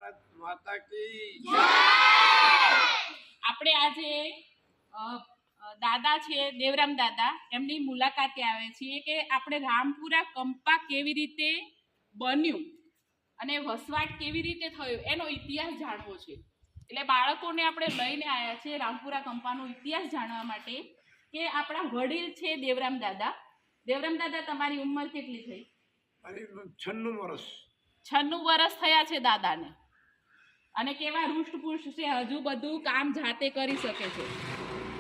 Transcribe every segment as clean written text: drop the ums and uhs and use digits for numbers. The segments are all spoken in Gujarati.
ભારત માતા કી આપણે આજે દાદા છે દેવરામ દાદા એમની મુલાકાતે આવે છીએ કે આપણે રામપુરા કંપા કેવી રીતે બન્યું અને વસવાટ કેવી રીતે થયો એનો ઇતિહાસ જાણવો છે. એટલે બાળકોને આપણે લઈને આવ્યા છીએ રામપુરા કંપાનો ઇતિહાસ જાણવા માટે કે આપણા વડીલ છે દેવરામ દાદા. દેવરામ દાદા તમારી ઉંમર કેટલી થઈ? 96 વર્ષ. 96 વર્ષ થયા છે દાદાને. અને કેવા રૂષ્ટપુષ્ટ છે, હજુ બધું કામ જાતે કરી શકે છે.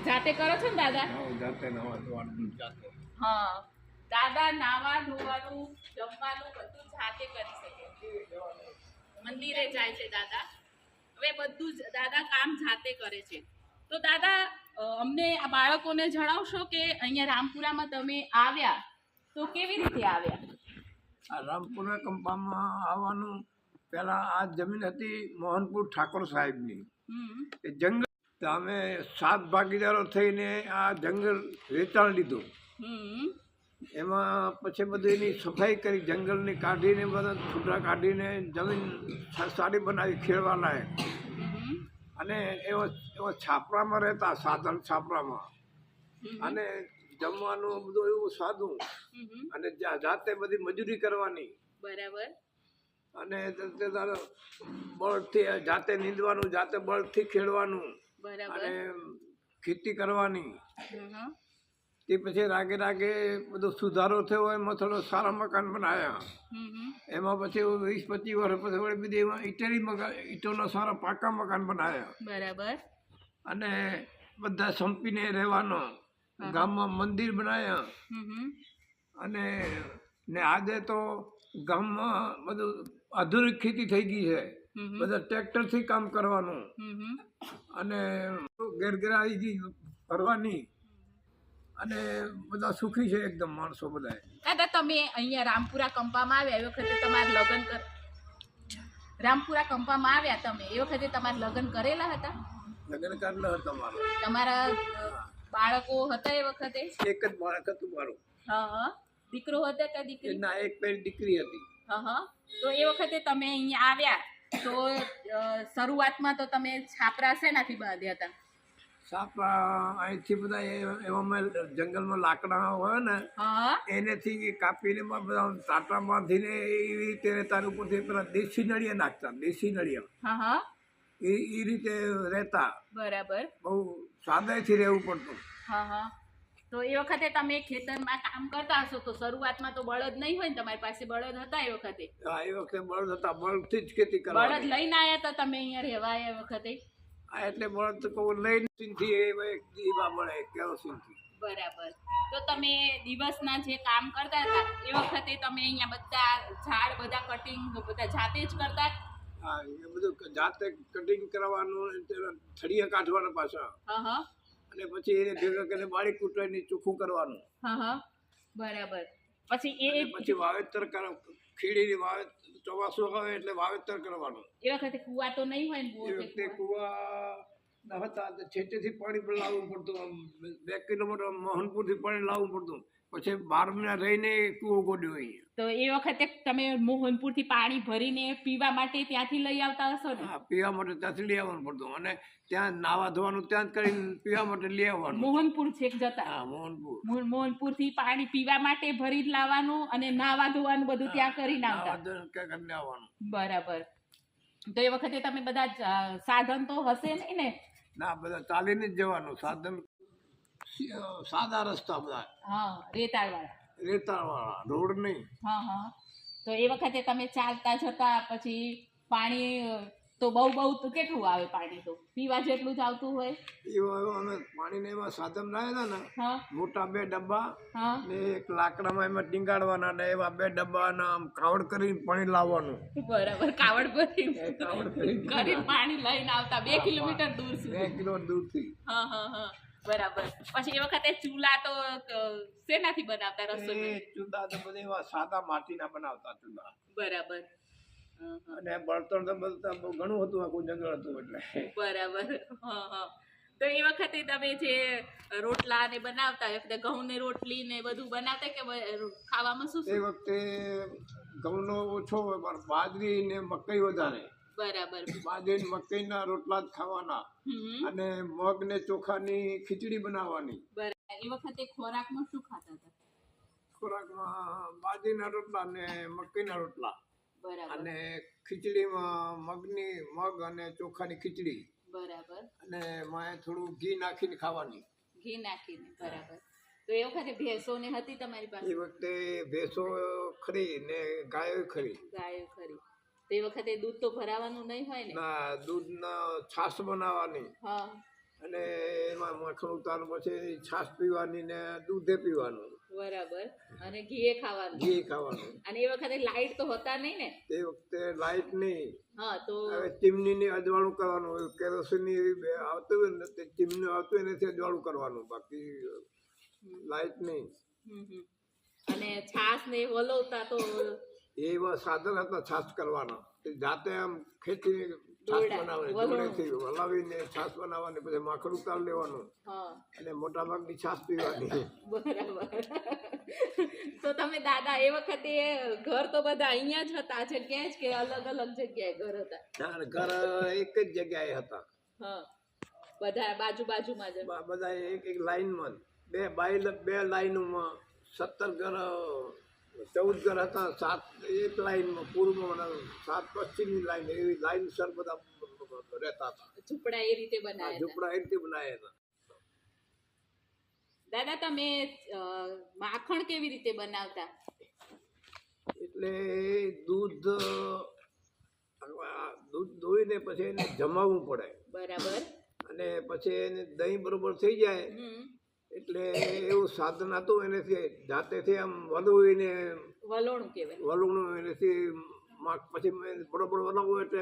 જાતે કરો છો ને દાદા? જાતે નાવા ધોવાનું જાતે. હા, દાદા નાવા ધોવાનું જમવાનું બધું જાતે કરી શકે. મંદિરે જાય છે દાદા. હવે બધું જ દાદા કામ જાતે કરે છે. તો દાદા અમને આ બાળકોને જણાવશો કે અહીંયા રામપુરામાં તમે આવ્યા તો કેવી રીતે આવ્યા? આ રામપુરા કંપામાં આવવાનું પહેલા આ જમીન હતી મોહનપુર ઠાકોર સાહેબની. એ જંગલ અમે 7 ભાગીદારો થઈને આ જંગલ વેચાણ લીધું. એમાં પછી બધું એની સફાઈ કરી, જંગલની કાઢીને બધા છૂટા કાઢીને જમીન સારી બનાવી ખેડવા લાયક. અને એવા છાપરામાં રહેતા, સાધન છાપરામાં, અને જમવાનું બધું એવું સાદું, અને જાતે બધી મજૂરી કરવાની. બરાબર. અને બળદથી જાતે નીંદવાનું, જાતે બળદથી ખેડવાનું, અને ખેતી કરવાની. તે પછી રાગે રાગે બધો સુધારો થયો, એમાં થોડો સારા મકાન બનાવ્યા. એમાં પછી 20-25 વર્ષ પછી વળી બધી એમાં ઈંટોના સારા પાકા મકાન બનાવ્યા. બરાબર. અને બધા સંપીને રહેવાનો. ગામમાં મંદિર બનાવ્યા. અને ને આજે તો ગામમાં બધું આધુનિક ખેતી થઈ ગઈ છે. બધા ટ્રેક્ટરથી કામ કરવાનું, અને ઘેર ઘેર આવી ગઈ ફરવાની, અને બધા સુખી છે એકદમ માણસો બધા. દાદા તમે અહીંયા રામપુરા કંપામાં આવ્યા એ વખતે તમારે લગ્ન રામપુરા કંપામાં આવ્યા તમે એ વખતે તમારે લગ્ન કરેલા હતા? લગ્ન કરેલા હતા મારો. તમારા બાળકો હતા એ વખતે? એક જ બાળક હતું મારું. હા. દીકરો હતો કે દીકરી? ના, એક પેલી દીકરી હતી. હા. તો એ વખતે તમે અહીંયા આવ્યા તો શરૂઆતમાં તો તમે છાપરા શેનાથી બાંધ્યા હતા? છાપરા અહીંથી બધા એવામાં જંગલમાં લાકડા હોય ને એનેથી કાપીને બધા તાટા બાંધીને એવી રીતે રહેતા. ઉપરથી પેલા દેશી નળિયા નાખતા, દેશી નળિયા એ રીતે રહેતા. બરાબર. બહુ સાદાઈથી રહેવું પડતું. તો એ વખતે તમે ખેતરમાં કામ કરતા હશો તો શરૂઆતમાં તો બળદ નહીં હોય ને તમારી પાસે? બળદ હતા એ વખતે? હા, એ વખતે બળદ હતા. બળદથી જ ખેતી કરવા. બળદ લઈને આવ્યા હતા તમે અહીંયા રહેવા એ વખતે? હા, એટલે બળદ તો લઈને દીવા મળે કેરોસીનથી. બરાબર. તો તમે દિવસના જે કામ કરતા હતા એ વખતે તમે અહીંયા બધા ઝાડ બધા કટિંગ બધા જાતે જ કરતા? હા, એ બધું જાતે કટિંગ કરવાનું, થળિયા કાઢવાના પાછા. અને પછી એને ભેગા કરીને બાળી કૂટવાની ચોખ્ખું કરવાનું. બરાબર. પછી પછી વાવેતર કરો, ખીડીની વાવેતર. ચોમાસું આવે એટલે વાવેતર કરવાનું. એ વખતે કુવા તો નહીં હોય ને? એ વખતે કુવા ન હતા, છેટેથી પાણી પણ લાવવું પડતું. 2 કિલોમીટર મોહનપુરથી પાણી લાવવું પડતું. પછી 12 મહિના રહીને કૂવો ગોડ્યો અહીંયા. તો એ વખતે તમે મોહનપુરથી પાણી ભરીને પીવા માટે ત્યાંથી લઈ આવતા હશો ને? હા, પીવા માટે ત્યાંથી લઈ આવવાનું પડતું. અને ત્યાં નાવા ધોવાનું ત્યાં જ કરીને પીવા માટે લઈ આવવાનું. મોહનપુર છેક જતા? હા, મોહનપુરથી પાણી પીવા માટે ભરીને લાવવાનું અને નાવા ધોવાનું બધું ત્યાં કરીને આવવાનું. બરાબર. તો એ વખતે તમે બધા સાધન તો હશે નહીં ને? ના, બધા ચાલીને જ જવાનું. સાધન સાદા રસ્તા બધા. રેતાળવાળા રોડ નહીં. તો એ વખતે તમે ચાલતા જતા, પછી પાણી તો બહુ તો કેટલું આવે પાણી? તો પીવા જેટલું જ આવતું હોય? એવું અમે પાણીને એમાં સાધન લાવ્યા હતા ને, મોટા 2 ડબ્બા ને એક લાકડામાં એમાં ટીંગાડવાના, ને એવા 2 ડબ્બાના આમ કાવડ કરીને પાણી લાવવાનું. બરાબર. કાવડ કરીને પાણી લઈને આવતા 2 કિલોમીટર દૂર સુધી? 2 કિલોમીટર દૂરથી. બરાબર. પછી એ વખતે ચૂલા તો શેનાથી બનાવતા રસોઈ? ચૂલા તો બધા એવા સાદા માટીના બનાવતા ચૂલા. બરાબર. અને બળતણ તો બધા ઘણું હતું, આખું જંગલ હતું એટલે. બરાબર. તો એ વખતે તમે જે રોટલા ને બનાવતા, એ વખતે ઘઉં ને રોટલી ને બધું બનાવતા કે ખાવામાં શું? એ વખતે ઘઉંનો ઓછો હોય, બાજરી ને મકઈ વધારે. બરાબર. બાજરી મકઈના રોટલા જ ખાવાના હમ. અને મગ ને ચોખાની ખીચડી બનાવવાની. બરાબર. એ વખતે ખોરાકમાં શું ખાતા હતા? ખોરાકમાં બાજરીના રોટલા ને મકઈના રોટલા બરાબર. અને ખીચડીમાં મગ અને ચોખાની ખીચડી બરાબર. અને માએ થોડું ઘી નાખીને ખાવાની. ઘી નાખીને. બરાબર. તો એ વખતે ભેંસો ને હતી તમારી પાસે? એ વખતે ભેંસો ખરી ને ગાયો ખરી. ગાયો ખરી. તો એ વખતે દૂધ તો ભરાવાનું નહીં હોય ને? ના, દૂધના છાશ બનાવવાની હા. અને એમાં માખણ ઉતારવાનું, પછી છાશ પીવાની ને દૂધે પીવાનું. બરાબર. અને ઘી ખાવાનું. ઘી ખાવાનું. અને એ વખતે લાઈટ તો હતા નહીં ને? તે વખતે લાઈટ નહીં. હા. તો હવે ચીમનીની અજવાળું કરવાનું હોય, કેરોસીનની આવતું હોય ને તે ચીમની આવતું હોય એનાથી અજવાળું કરવાનું, બાકી લાઈટ નહીં. હમ. અને છાશ ને વલોવતા તો એવા સાધન હતા છાશ કરવાના. તે જાતે આમ ખેંચી છાશ બનાવવાની, દોડેથી હલાવીને છાશ બનાવવાની, પછી માખણ ઉતાર લેવાનું હા. અને મોટા ભાગની છાશ પીવાની. બરાબર. તો તમે દાદા એ વખતે ઘર તો બધા અહીંયા જ હતા જગ્યાએ જ કે અલગ અલગ જગ્યાએ ઘર હતા? ના, ઘર એક જ જગ્યાએ હતા. હા. બધા બાજુમાં જ? બધા એક લાઈનમાં બે લાઈનમાં 17 ઘર 14 ઘર હતા. 7 એક લાઈનમાં પૂર્વમાં અને 7 પશ્ચિમની લાઈન, એવી લાઈન સર બધા રહેતા હતા. ઝૂંપડા એ રીતે બનાવ્યા? ઝૂંપડા એ રીતે બનાવ્યા હતા. દાદા તમે માખણ કેવી રીતે બનાવતા? એટલે દૂધ દોઈને પછી એને જમાવવું પડે. બરાબર. અને પછી એને દહીં બરોબર થઈ જાય એટલે એવું સાધન હતું, એનાથી જાતેથી આમ વલોવીને, વલોણું કહેવાય, વલોણું એનાથી પછી બરોબર વલાવવું એટલે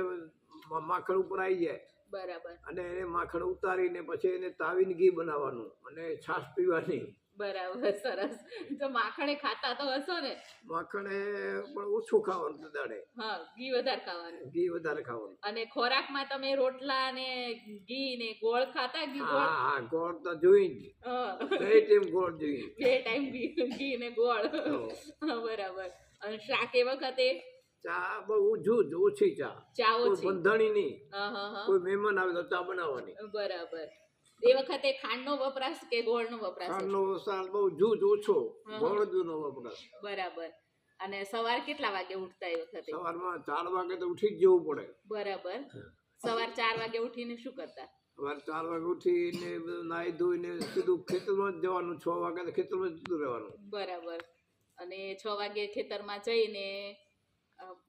માખણ ઉપર આવી જાય. બરાબર. અને એને માખણ ઉતારીને પછી એને તાવીને ઘી બનાવવાનું અને છાશ પીવાની. બરાબર. સરસ. તો માખણે ખાતા તો હશો ને? માખણે પણ ઓછું ખાવાનું દાડે. હા. ઘી વધારે ખાવાનું. ઘી વધારે ખાવાનું. અને ખોરાકમાં તમે રોટલા ને ઘી ને ગોળ ખાતા? હા, ગોળ તો જોઈ જ. બે ટાઈમ ગોળ જોઈએ. 2 ટાઈમ ઘી ને ગોળ. બરાબર. અને શાક એ વખતે ચા બહુ ઓછી ચા ઓછી, બંધાણી નહીં. હા. કોઈ મહેમાન આવે તો ચા બનાવવાની. બરાબર. એ વખતે ખાંડનો વપરાશ કે ગોળનો વપરાશ? ખાંડનો વપરાશ બહુ ઓછો, ગોળનો વપરાશ. બરાબર. અને સવાર કેટલા વાગે ઉઠતા એ વખતે? સવારમાં 4 વાગે તો ઉઠી જ જવું પડે. બરાબર. સવાર 4 વાગે ઉઠીને શું કરતા? સવારે 4 વાગે ઉઠીને નાહી ધોઈને સીધું ખેતરમાં જ જવાનું. 6 વાગે તો ખેતરમાં જતું રહેવાનું. બરાબર. અને 6 વાગે ખેતરમાં જઈને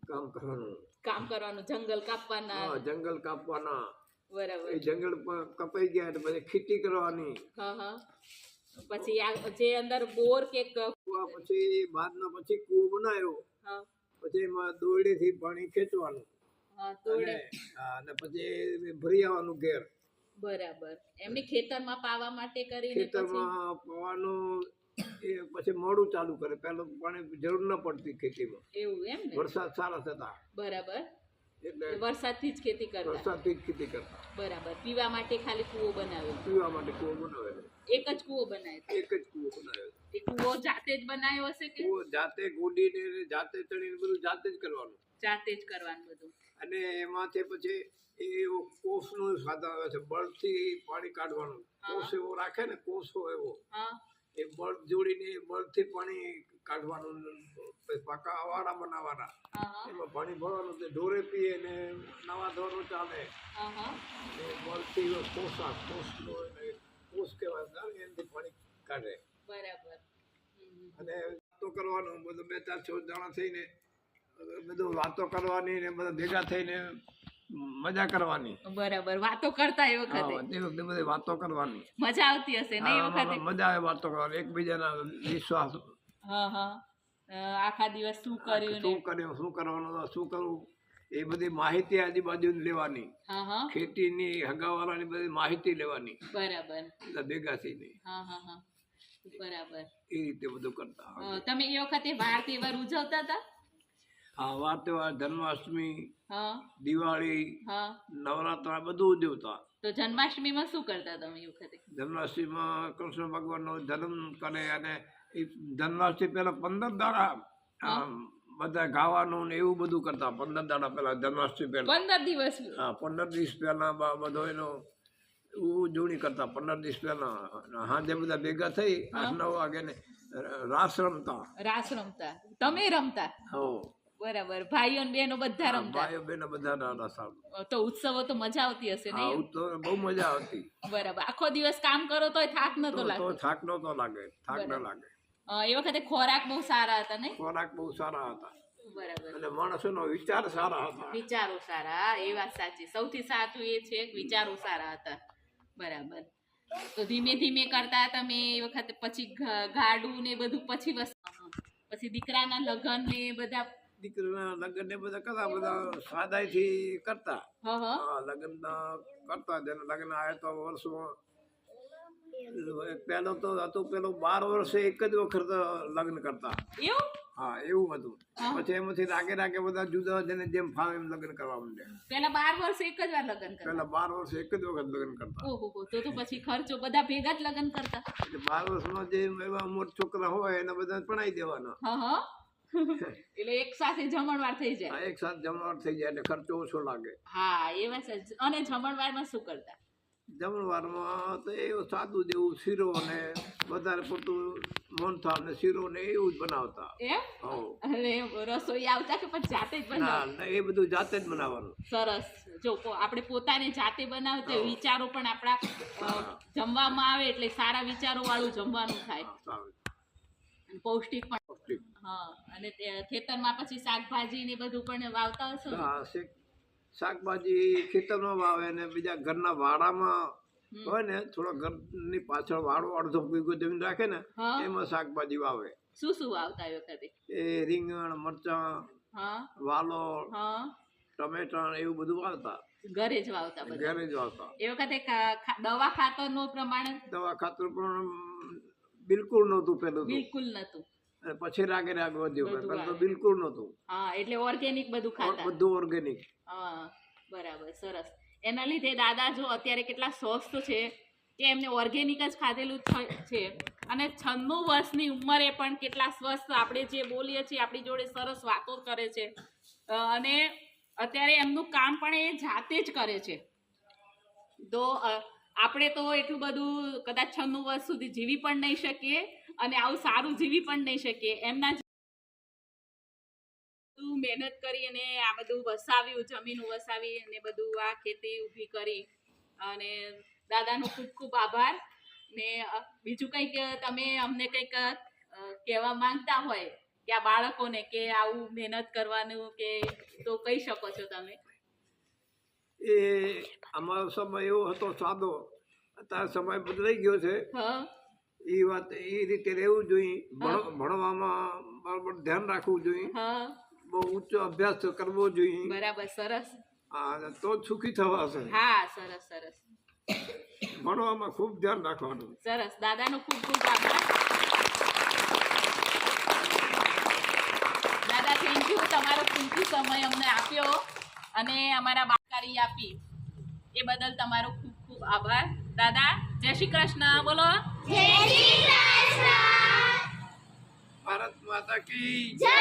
કામ કરવાનું, જંગલ કાપવાના. જંગલ કાપવાના. બરાબર. એ જંગલ કપાઈ ગયા એટલે પછી ખેતી કરવાની. હા. પછી જે અંદર બોર કે પછી બાદમાં પછી કૂવો બનાવ્યો. પછી એમાં દોરડીથી પાણી ખેંચવાનું અને પછી ભરી આવવાનું ઘેર. બરાબર. એમની ખેતરમાં પાવા માટે કરીને ખેતરમાં પાવાનું એ પછી મોડું ચાલુ કરે. પહેલું પાણી જરૂર ન પડતી ખેતીમાં. એવું એમ ને? વરસાદ સારા થતા. બરાબર. એટલે વરસાદથી જ ખેતી કરતા. વરસાદથી જ ખેતી કરતા. બરાબર. પીવા માટે ખાલી કૂવો બનાવેલો? પીવા માટે કૂવો બનાવેલો. એક જ કૂવો બનાવ્યો? એક જ કૂવો બનાવેલો. એ કૂવો જાતે જ બનાવ્યો હશે કે? કૂવો જાતે ગોડીને જાતે ચડીને બધું જાતે જ કરવાનું. જાતે જ કરવાનું બધું. અને એમાંથી પછી એ કોસનું સાધન આવે છે, બળથી પાણી કાઢવાનું. કોસ એવો રાખે ને, કોસો એવો, એ બળ જોડીને બળથી પાણી કાઢવાનું. પાકા અવાડા બનાવવાના, એમાં પાણી ભરવાનું. તે ઢોરે પીએ ને નવા ધોરણ ચાલે. એ બળથી કોસ કહેવાય, એનાથી પાણી કાઢે. બરાબર. અને વાતો કરવાનું બધું 2-4 જણા થઈને બધું વાતો કરવાની ને બધા ભેગા થઈને મજા કરવાની. બરાબર. વાતો કરતા એ વખતે? એ વખતે બધી વાતો કરવાની. મજા આવતી હશે ને એ વખતે? મજા આવે વાતો કરવાની, એકબીજાના વિશ્વાસ. આખા દિવસ શું કર્યું, શું કરવાનું, શું કરવું, એ બધી માહિતી આજુબાજુ લેવાની. ખેતીની હગાવાળાની બધી માહિતી લેવાની. બરાબર. ભેગા થઈને. બરાબર. એ રીતે બધું કરતા. તમે એ વખતે વાર તહેવાર ઉજવતા હતા? હા, વાર તહેવાર, જન્માષ્ટમી, દિવાળી, નવરાત્રા બધું ઉજવતા. તો જન્માષ્ટમીમાં શું કરતા તમે એ વખતે? જન્માષ્ટમીમાં કૃષ્ણ ભગવાનનો જન્મ કરે અને એ જન્માષ્ટમી પહેલા 15 દાડા બધા ગાવાનું ને એવું બધું કરતા 15 દાડા પહેલા જન્માષ્ટમી પહેલા 15 દિવસ હા 15 દિવસ પહેલા બધો એનો ઉજવણી કરતા 15 દિવસ પહેલા સાંજે બધા ભેગા થઈ 8-9 વાગે ને રાસ રમતા. રાસ રમતા, તમે રમતા? હો બરાબર. ભાઈઓ ને બહેનો બધા રમતા? ભાઈઓ બહેનો બધા રાસ રમતા. તો ઉત્સવો તો મજા આવતી હશે ને? હા તો બહુ મજા આવતી. બરાબર. આખો દિવસ કામ કરો તોય થાક નતો તો લાગતો? થાક નતો લાગે, થાક ન લાગે. એ વખતે ખોરાક બહુ સારા હતા ને? ખોરાક બહુ સારા હતા બરાબર. અને માણસોનો વિચાર સારા હતા. વિચારો સારા, હા, એ વાત સાચી. સૌથી સાચું એ છે કે વિચારો સારા હતા. બરાબર. તો ધીમે ધીમે કરતા તમે એ વખતે પછી ગાડું ને બધું પછી પછી દીકરાના લગ્ન ને બધા દીકરીના લગ્ન ને બધા કરતા, બધા સાદાઈથી કરતા. લગ્ન કરતા. જેને લગ્ન આવે તો વર્ષમાં પહેલો તો હતું, પેલો 12 વર્ષે એક જ વખત લગ્ન કરતા. એવું? હા એવું હતું. પછી એમાંથી રાગે બધા જુદા જેને જેમ ફાવે એમ લગ્ન કરવા માંડ્યા. પેલા 12 વર્ષે એક જ વાર લગ્ન કરતા? પેલા 12 વર્ષે એક જ વખત લગ્ન કરતા. ઓહો, તો પછી ખર્ચો બધા ભેગા જ લગ્ન કરતા? એટલે 12 વર્ષમાં જે એવા મોટા છોકરા હોય એને બધા પણાઈ દેવાના. એટલે એક સાથે જમણવાર થઈ જાય? એક સાથે જમણવાર થઈ જાય એટલે ખર્ચો ઓછો લાગે. હા એ વાત. અને જમણવારમાં શું કરતા? જમણવારમાં તો એવું સાદું જેવું શીરો ને વધારે પડતું મોહનથાળ ને શીરો ને એવું જ બનાવતા. એમ? અને રસોઈ આવતા કે પછી જાતે જ બનાવતા? ના, એ બધું જાતે જ બનાવવાનું. સરસ. જો આપણે પોતાને જાતે બનાવતા વિચારો પણ આપણા જમવામાં આવે એટલે સારા વિચારો વાળું જમવાનું થાય, પૌષ્ટિક પણ. હા. અને ખેતરમાં પછી શાકભાજી ને બધું પણ વાવતા હશો? હા, શાકભાજી ખેતરમાં વાવે ને બીજા ઘરના વાડામાં હોય ને, થોડા ઘરની પાછળ વાડો અડધો વીઘો જમીન રાખે ને એમાં શાકભાજી વાવે. શું શું વાવતા એ વખતે? એ રીંગણ, મરચાં, વાલોળ, ટમેટા એવું બધું વાવતા. ઘરે જ વાવતા? ઘરે જ વાવતા. એ વખતે દવા ખાતર નું પ્રમાણ? દવા ખાતર પણ બિલકુલ નહોતું પેલું. બિલકુલ નતું. પછી રાગે વધ્યું, તો બિલકુલ નહોતું. હા, એટલે ઓર્ગેનિક બધું ખાતા? બધું ઓર્ગેનિક. હા, બરાબર. સરસ. એના લીધે દાદા જો અત્યારે કેટલા સ્વસ્થ છે કે એમને ઓર્ગેનિક જ ખાધેલું છે, અને 96 વર્ષની ઉંમરે પણ કેટલા સ્વસ્થ. આપણે જે બોલીએ છીએ આપણી જોડે સરસ વાતો કરે છે, અને અત્યારે એમનું કામ પણ એ જાતે જ કરે છે. તો આપણે તો એટલું બધું કદાચ 96 વર્ષ સુધી જીવી પણ નહીં શકીએ અને આવું સારું જીવી પણ નહીં શકીએ. એમના મહેનત કરી અને આ બધું વસાવ્યું, જમીન વસાવી અને બધું આ ખેતી ઊભી કરી, અને દાદાનો ખૂબ ખૂબ આભાર. ને બીજું કંઈક તમે અમને કંઈક કહેવા માંગતા હોય કે આ બાળકોને કે આવું મહેનત કરવાનું, કે તો કહી શકો છો તમે. એ અમારો સમય એવો હતો સાદો, અત્યારે સમય બદલાઈ ગયો છે. એ વાત એ રીતે રહેવું જોઈએ. ભણવામાં બરાબર ધ્યાન રાખવું જોઈએ. બહુ ઊંચો અભ્યાસ કરવો જોઈએ. બરાબર. સરસ. હા, તો જ સુખી થવાશે. હા, સરસ સરસ. ભણવામાં ખૂબ ધ્યાન રાખવાનું. સરસ. દાદાનો ખૂબ ખૂબ આભાર. દાદા, થેન્ક યુ. તમારો કિંમતી સમય અમને આપ્યો અને અમારા બાળકારી આપી એ બદલ તમારો ખૂબ ખૂબ આભાર. દાદા, જય શ્રી કૃષ્ણ. બોલો. જય શ્રી કૃષ્ણ. ભારત માતા કી જય.